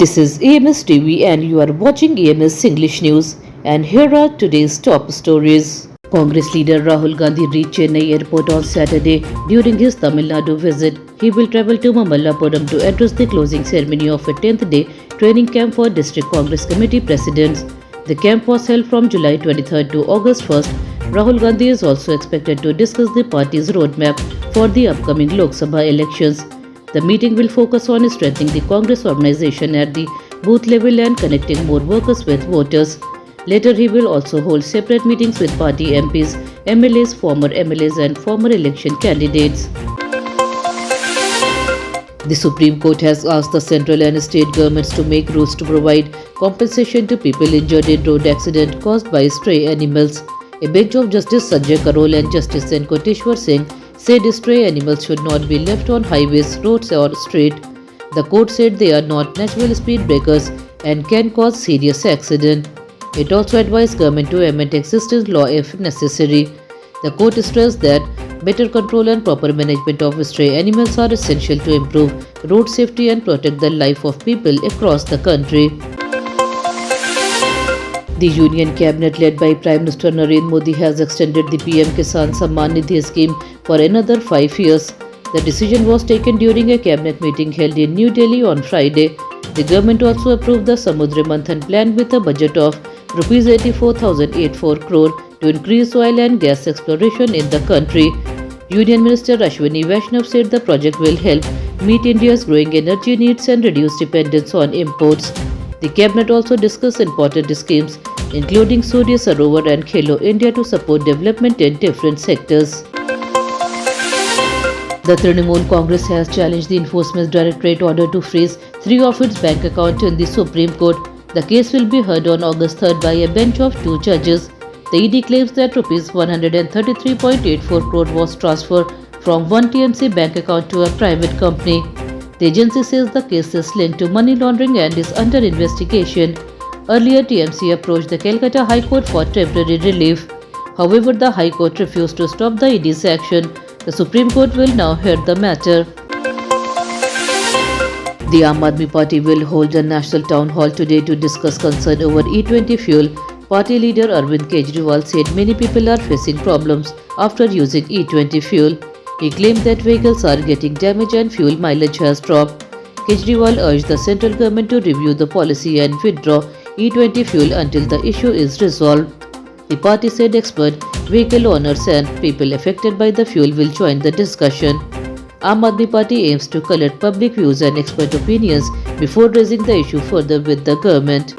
This is AMS TV and you are watching AMS English News, and here are today's top stories. Congress leader Rahul Gandhi reached Chennai airport on Saturday. During his Tamil Nadu visit, he will travel to Mamallapuram to address the closing ceremony of a 10th day training camp for District Congress Committee presidents. The camp was held from July 23rd to August 1st. Rahul Gandhi is also expected to discuss the party's roadmap for the upcoming Lok Sabha elections. The meeting will focus on strengthening the Congress organization at the booth level and connecting more workers with voters. Later, he will also hold separate meetings with party MPs, MLAs, former MLAs, and former election candidates. The Supreme Court has asked the central and state governments to make rules to provide compensation to people injured in road accident caused by stray animals. A bench of Justice Sanjay Karol and Justice N. Koteshwar Singh said stray animals should not be left on highways, roads or street. The court said they are not natural speed breakers and can cause serious accident. It also advised government to amend existing law if necessary. The court stressed that better control and proper management of stray animals are essential to improve road safety and protect the life of people across the country. The Union Cabinet led by Prime Minister Narendra Modi has extended the PM Kisan Samman Nidhi scheme for another 5 years. The decision was taken during a cabinet meeting held in New Delhi on Friday. The government also approved the Samudra Manthan plan with a budget of Rs 84,084 crore to increase oil and gas exploration in the country. Union Minister Ashwini Vaishnav said the project will help meet India's growing energy needs and reduce dependence on imports. The cabinet also discussed important schemes including Surya Sarovar and Khelo India to support development in different sectors. The Trinamool Congress has challenged the Enforcement Directorate order to freeze 3 of its bank accounts in the Supreme Court. The case will be heard on August 3rd by a bench of 2 judges. The ED claims that Rs 133.84 crore was transferred from one TMC bank account to a private company. The agency says the case is linked to money laundering and is under investigation. Earlier, TMC approached the Calcutta High Court for temporary relief. However, the High Court refused to stop the ED's action. The Supreme Court will now hear the matter. The Aam Aadmi Party will hold a national town hall today to discuss concern over E20 fuel. Party leader Arvind Kejriwal said many people are facing problems after using E20 fuel. He claimed that vehicles are getting damaged and fuel mileage has dropped. Kejriwal urged the central government to review the policy and withdraw E20 fuel until the issue is resolved. The party said expert vehicle owners and people affected by the fuel will join the discussion. Aam Aadmi Party aims to collect public views and expert opinions before raising the issue further with the government.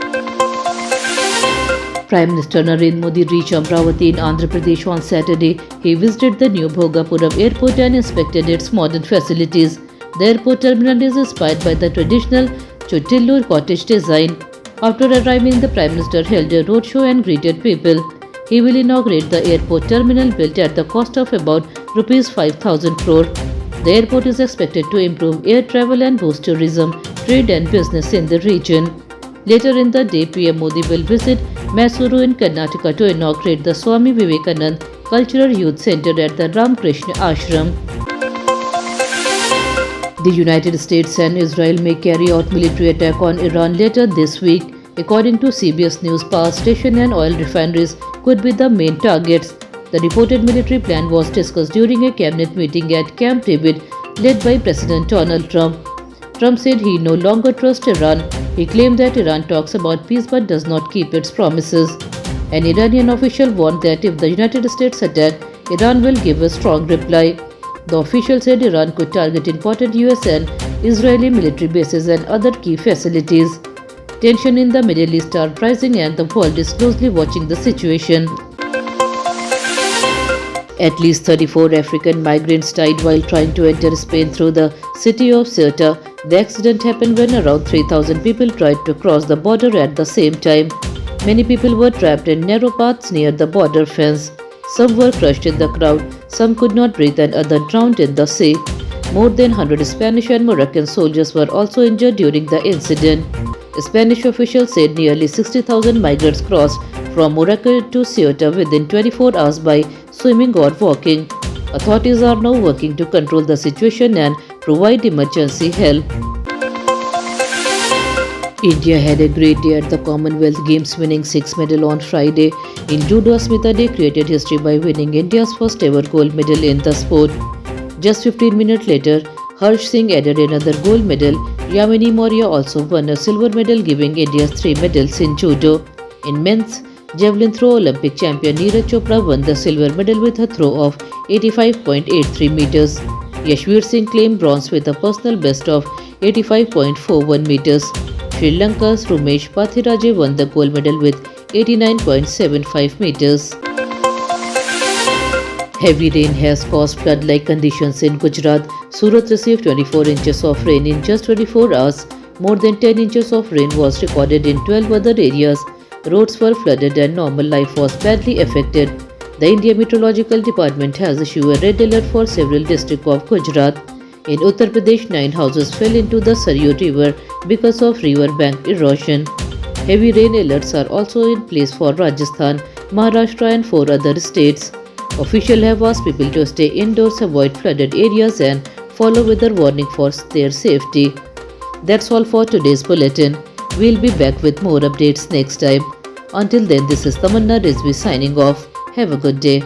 Prime Minister Narendra Modi reached Amravati in Andhra Pradesh on Saturday. He visited the new Bhogapuram airport and inspected its modern facilities. The airport terminal is inspired by the traditional Chotillu cottage design. After arriving, the Prime Minister held a roadshow and greeted people. He will inaugurate the airport terminal built at the cost of about Rs 5,000 crore. The airport is expected to improve air travel and boost tourism, trade and business in the region. Later in the day, PM Modi will visit Mysuru in Karnataka to inaugurate the Swami Vivekanand Cultural Youth Center at the Ramakrishna Ashram. The United States and Israel may carry out military attack on Iran later this week. According to CBS News, power station and oil refineries could be the main targets. The reported military plan was discussed during a cabinet meeting at Camp David led by President Donald Trump. Trump said he no longer trusts Iran. He claimed that Iran talks about peace but does not keep its promises. An Iranian official warned that if the United States attack, Iran will give a strong reply. The official said Iran could target important US and Israeli military bases and other key facilities. Tension in the Middle East are rising and the world is closely watching the situation. At least 34 African migrants died while trying to enter Spain through the city of Ceuta. The accident happened when around 3,000 people tried to cross the border at the same time. Many people were trapped in narrow paths near the border fence. Some were crushed in the crowd, some could not breathe and others drowned in the sea. More than 100 Spanish and Moroccan soldiers were also injured during the incident. Spanish officials said nearly 60,000 migrants crossed from Morocco to Ceuta within 24 hours by swimming or walking. Authorities are now working to control the situation and provide emergency help. India had a great day at the Commonwealth Games, winning 6 medals on Friday. In judo, Smita De created history by winning India's first ever gold medal in the sport. Just 15 minutes later, Harsh Singh added another gold medal. Yamini Maurya also won a silver medal, giving India 3 medals in judo. In men's javelin throw, Olympic champion Neeraj Chopra won the silver medal with a throw of 85.83 meters. Yashveer Singh claimed bronze with a personal best of 85.41 meters. Sri Lanka's Rumesh Pathiraje won the gold medal with 89.75 meters. Heavy rain has caused flood-like conditions in Gujarat. Surat received 24 inches of rain in just 24 hours. More than 10 inches of rain was recorded in 12 other areas. Roads were flooded and normal life was badly affected. The India Meteorological Department has issued a red alert for several districts of Gujarat. In Uttar Pradesh, 9 houses fell into the Saryu River because of river bank erosion. Heavy rain alerts are also in place for Rajasthan, Maharashtra and 4 other states. Officials have asked people to stay indoors, avoid flooded areas and follow weather warning for their safety. That's all for today's bulletin. We'll be back with more updates next time. Until then, this is Tamanna Rizvi signing off. Have a good day.